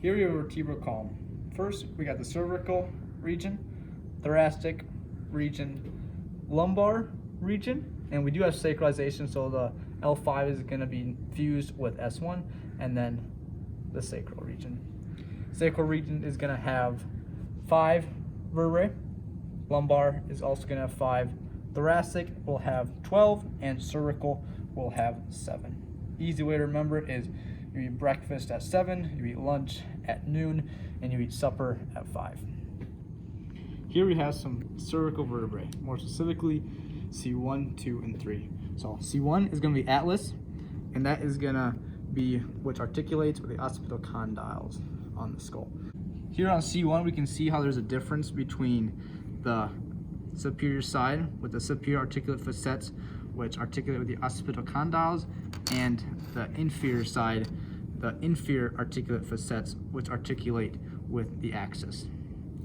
Here we have a vertebral column. First, we got the cervical region, thoracic region, lumbar region, and we do have sacralization, so the L5 is going to be fused with S1, and then the sacral region. Sacral region is going to have 5 vertebrae. Lumbar is also going to have 5. Thoracic will have 12, and cervical will have 7. Easy way to remember it is you eat breakfast at 7, you eat lunch at noon, and you eat supper at 5. Here we have some cervical vertebrae, more specifically C1, 2, and 3. So C1 is going to be atlas, and that is going to be which articulates with the occipital condyles on the skull. Here on C1, we can see how there's a difference between the superior side with the superior articulate facets, which articulate with the occipital condyles, and the inferior side, the inferior articulate facets, which articulate with the axis.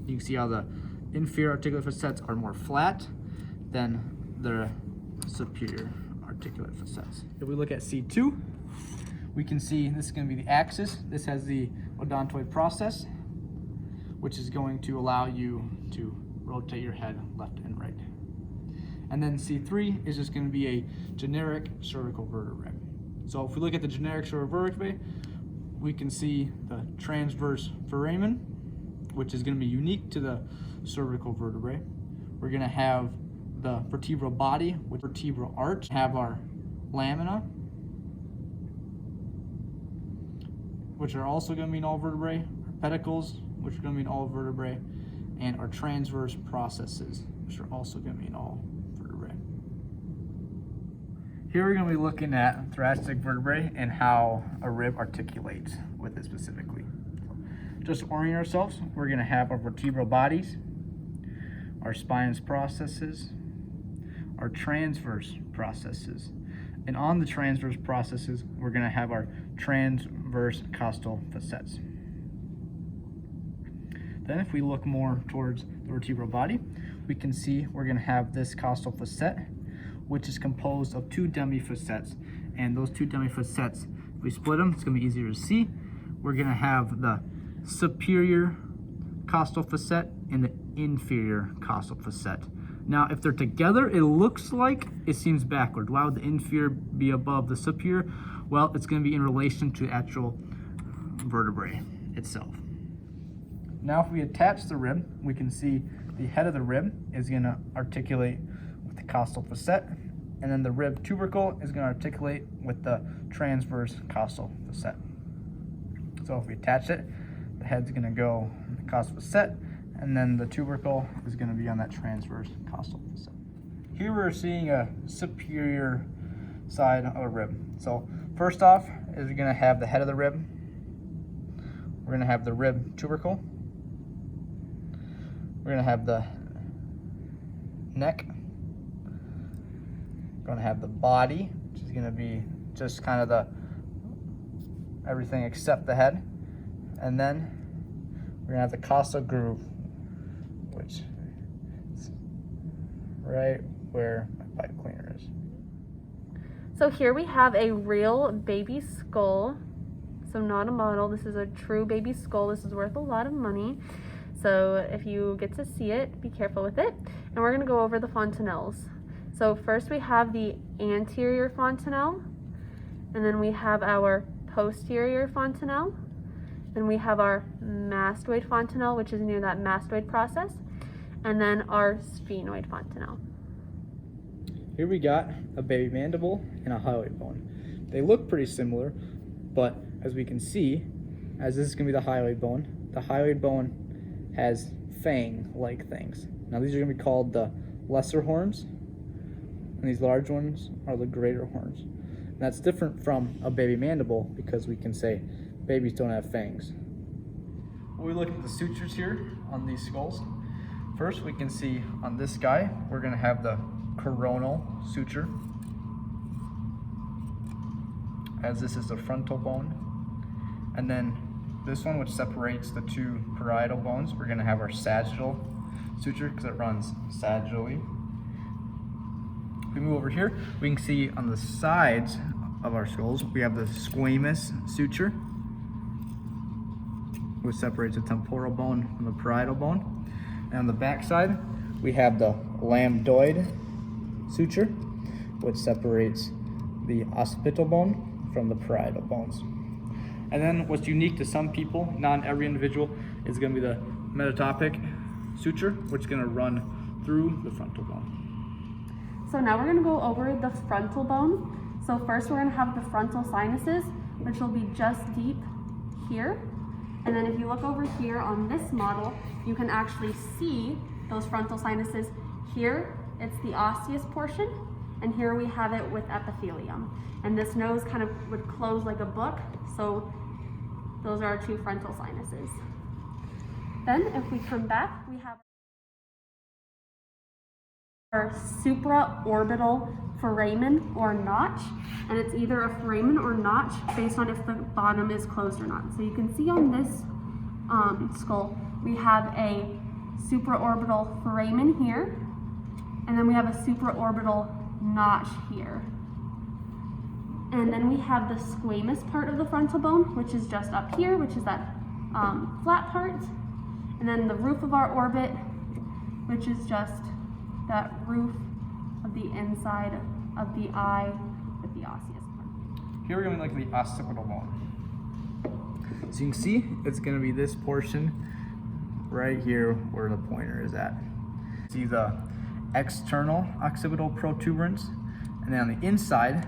You can see how the inferior articulate facets are more flat than the superior articulate facets. If we look at C2, we can see this is going to be the axis. This has the odontoid process, which is going to allow you to rotate your head left and right. And then C3 is just going to be a generic cervical vertebrae. So if we look at the generic cervical vertebrae, we can see the transverse foramen, which is going to be unique to the cervical vertebrae. We're going to have the vertebral body with vertebral arch, have our lamina, which are also going to be in all vertebrae, our pedicles, which are going to be in all vertebrae, and our transverse processes, which are also going to be in all vertebrae. Here we're going to be looking at thoracic vertebrae and how a rib articulates with it specifically. So just to orient ourselves, we're going to have our vertebral bodies, our spinous processes, our transverse processes. And on the transverse processes, we're going to have our transverse costal facets. Then if we look more towards the vertebral body, we can see we're going to have this costal facet, which is composed of 2 demifacets. And those 2 demifacets, if we split them, it's going to be easier to see. We're going to have the superior costal facet and the inferior costal facet. Now, if they're together, it looks like it seems backward. Why would the inferior be above the superior? Well, it's going to be in relation to the actual vertebrae itself. Now, if we attach the rib, we can see the head of the rib is going to articulate with the costal facet, and then the rib tubercle is going to articulate with the transverse costal facet. So if we attach it, the head's going to go on the costal facet, and then the tubercle is going to be on that transverse costal facet. Here we're seeing a superior side of a rib. So first off is we're going to have the head of the rib. We're going to have the rib tubercle. We're going to have the neck. We're going to have the body, which is going to be just kind of the everything except the head. And then we're going to have the costal groove, which is right where my pipe cleaner is. So here we have a real baby skull. So not a model, this is a true baby skull. This is worth a lot of money. So if you get to see it, be careful with it. And we're gonna go over the fontanelles. So first we have the anterior fontanelle, and then we have our posterior fontanelle. Then we have our mastoid fontanelle, which is near that mastoid process, and then our sphenoid fontanelle. Here we got a baby mandible and a hyoid bone. They look pretty similar, but as we can see, as this is going to be the hyoid bone has fang-like things. Now these are going to be called the lesser horns, and these large ones are the greater horns. And that's different from a baby mandible because we can say babies don't have fangs. When we look at the sutures here on these skulls, first we can see on this guy, we're going to have the coronal suture, as this is the frontal bone. And then this one, which separates the 2 parietal bones, we're going to have our sagittal suture because it runs sagittally. If we move over here, we can see on the sides of our skulls, we have the squamous suture. which separates the temporal bone from the parietal bone. And on the back side, we have the lambdoid suture, which separates the occipital bone from the parietal bones. And then what's unique to some people, not every individual, is going to be the metatopic suture, which is going to run through the frontal bone. So now we're going to go over the frontal bone. So first we're going to have the frontal sinuses, which will be just deep here. And then if you look over here on this model, you can actually see those frontal sinuses. Here, it's the osseous portion, and here we have it with epithelium. And this nose kind of would close like a book, so those are our two frontal sinuses. Then if we come back, we have our supraorbital foramen or notch, and it's either a foramen or notch based on if the bottom is closed or not. So you can see on this skull, we have a supraorbital foramen here, and then we have a supraorbital notch here. And then we have the squamous part of the frontal bone, which is just up here, which is that flat part. And then the roof of our orbit, which is just that roof of the inside of the eye with the osseous part. Here we're going to look at the occipital bone. So you can see it's going to be this portion right here where the pointer is at. See the external occipital protuberance, and then on the inside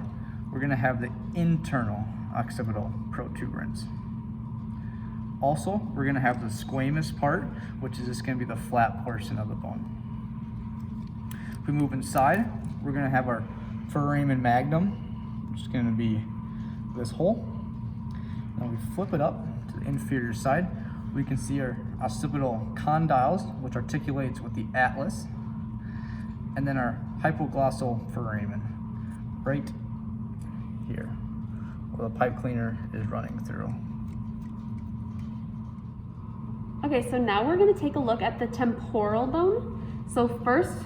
we're going to have the internal occipital protuberance. Also, we're going to have the squamous part, which is just going to be the flat portion of the bone. If we move inside, we're going to have our foramen magnum, which is going to be this hole. Now we flip it up to the inferior side, we can see our occipital condyles, which articulates with the atlas, and then our hypoglossal foramen right here, where the pipe cleaner is running through. Okay, so now we're going to take a look at the temporal bone. So first,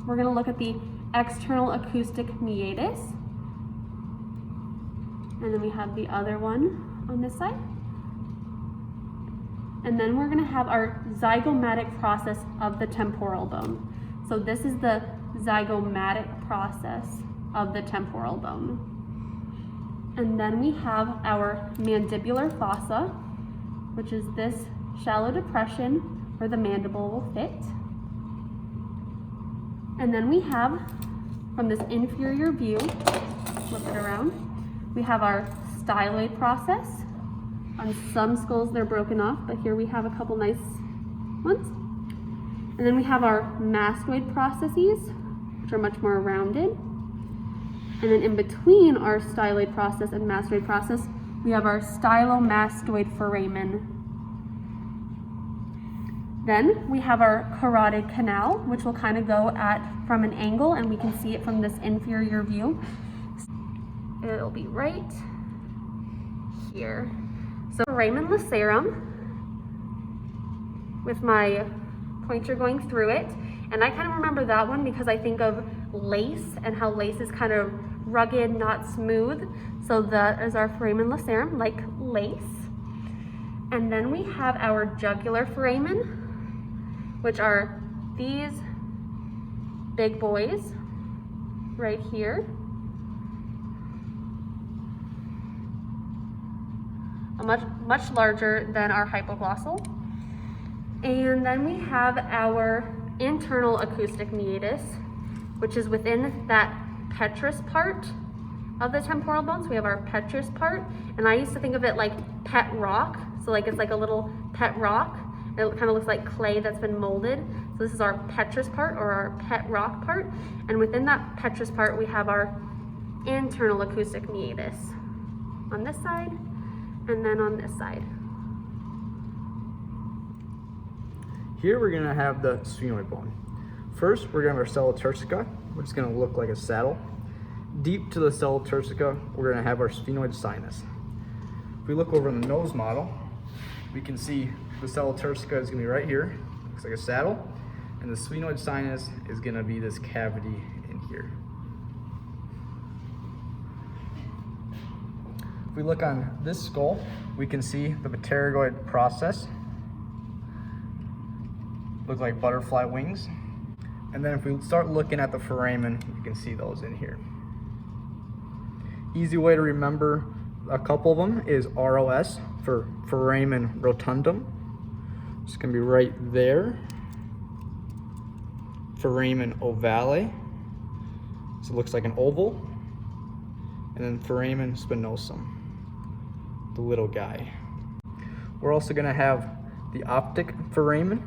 we're going to look at the external acoustic meatus. And then we have the other one on this side. And then we're going to have our zygomatic process of the temporal bone. So this is the zygomatic process of the temporal bone. And then we have our mandibular fossa, which is this shallow depression where the mandible will fit. And then we have, from this inferior view, flip it around, we have our styloid process. On some skulls they're broken off, but here we have a couple nice ones. And then we have our mastoid processes, which are much more rounded. And then in between our styloid process and mastoid process, we have our stylomastoid foramen. Then we have our carotid canal, which will kind of go from an angle, and we can see it from this inferior view. It'll be right here. So foramen lacerum, with my pointer going through it. And I kind of remember that one because I think of lace and how lace is kind of rugged, not smooth. So that is our foramen lacerum, like lace. And then we have our jugular foramen, which are these big boys right here. Much larger than our hypoglossal. And then we have our internal acoustic meatus, which is within that petrous part of the temporal bone. So we have our petrous part, and I used to think of it like pet rock. So like it's like a little pet rock. It kind of looks like clay that's been molded. So this is our petrous part, or our pet rock part. And within that petrous part, we have our internal acoustic meatus on this side, and then on this side. Here we're going to have the sphenoid bone. First, we're going to have our sella turcica, which is going to look like a saddle. Deep to the sella turcica, we're going to have our sphenoid sinus. If we look over in the nose model, we can see the sella turcica is going to be right here, looks like a saddle, and the sphenoid sinus is going to be this cavity in here. If we look on this skull, we can see the pterygoid process look like butterfly wings. And then if we start looking at the foramen, you can see those in here. Easy way to remember a couple of them is ROS for foramen rotundum. It's gonna be right there. Foramen ovale, so it looks like an oval. And then foramen spinosum, the little guy. We're also gonna have the optic foramen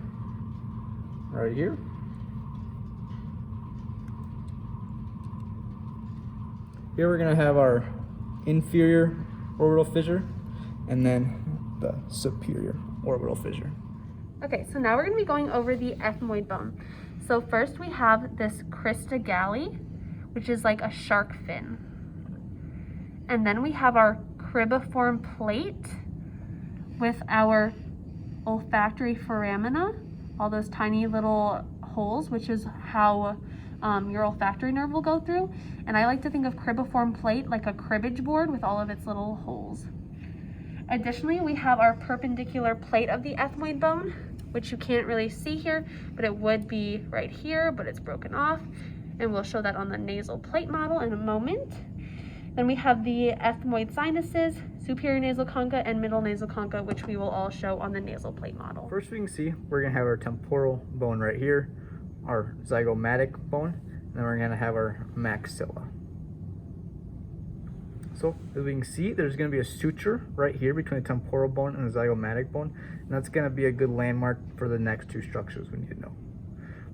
right here. Here we're gonna have our inferior orbital fissure and then the superior orbital fissure. Okay, so now we're gonna be going over the ethmoid bone. So first we have this crista galli, which is like a shark fin. And then we have our cribiform plate with our olfactory foramina, all those tiny little holes, which is how your olfactory nerve will go through. And I like to think of cribiform plate like a cribbage board with all of its little holes. Additionally, we have our perpendicular plate of the ethmoid bone, which you can't really see here, but it would be right here, but it's broken off. And we'll show that on the nasal plate model in a moment. Then we have the ethmoid sinuses, superior nasal concha, and middle nasal concha, which we will all show on the nasal plate model. First we can see we're gonna have our temporal bone right here, our zygomatic bone, and then we're gonna have our maxilla. So as we can see, there's gonna be a suture right here between the temporal bone and the zygomatic bone, and that's gonna be a good landmark for the next two structures we need to know.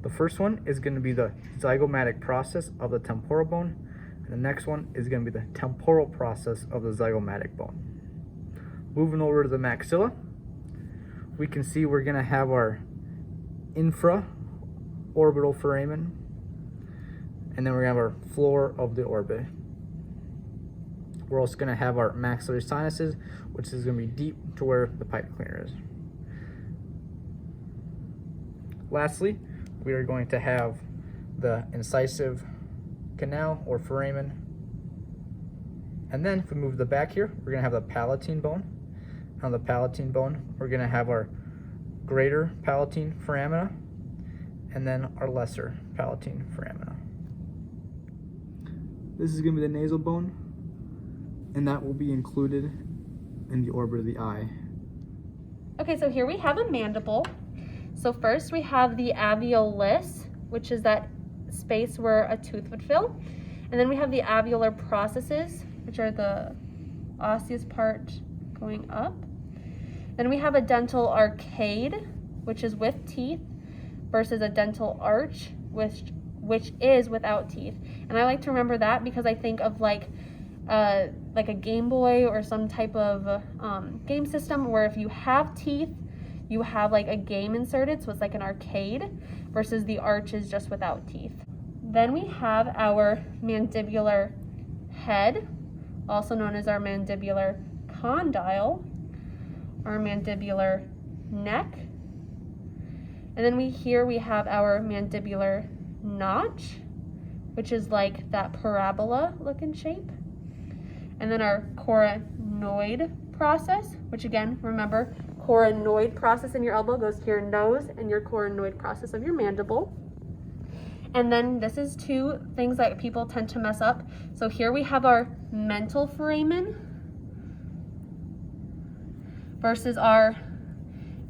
The first one is gonna be the zygomatic process of the temporal bone, and the next one is gonna be the temporal process of the zygomatic bone. Moving over to the maxilla, we can see we're gonna have our infra-orbital foramen, and then we're gonna have our floor of the orbit. We're also gonna have our maxillary sinuses, which is gonna be deep to where the pipe cleaner is. Lastly, we are going to have the incisive canal or foramen. And then if we move the back here, we're gonna have the palatine bone. On the palatine bone, we're gonna have our greater palatine foramina and then our lesser palatine foramina. This is gonna be the nasal bone, and that will be included in the orbit of the eye. Okay, so here we have a mandible. So first we have the alveolus, which is that space where a tooth would fill. And then we have the alveolar processes, which are the osseous part going up. Then we have a dental arcade, which is with teeth, versus a dental arch, which is without teeth. And I like to remember that because I think of like a Game Boy or some type of game system where if you have teeth, you have like a game inserted, so it's like an arcade, versus the arch is just without teeth. Then we have our mandibular head, also known as our mandibular condyle, our mandibular neck. And then here we have our mandibular notch, which is like that parabola looking shape. And then our coronoid process, which again, remember, coronoid process in your elbow goes to your nose, and your coronoid process of your mandible. And then this is two things that people tend to mess up. So here we have our mental foramen versus our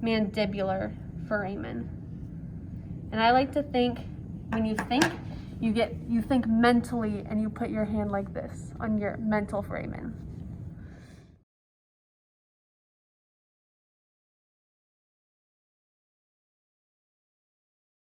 mandibular foramen. And I like to think, when you think, you think mentally and you put your hand like this on your mental foramen.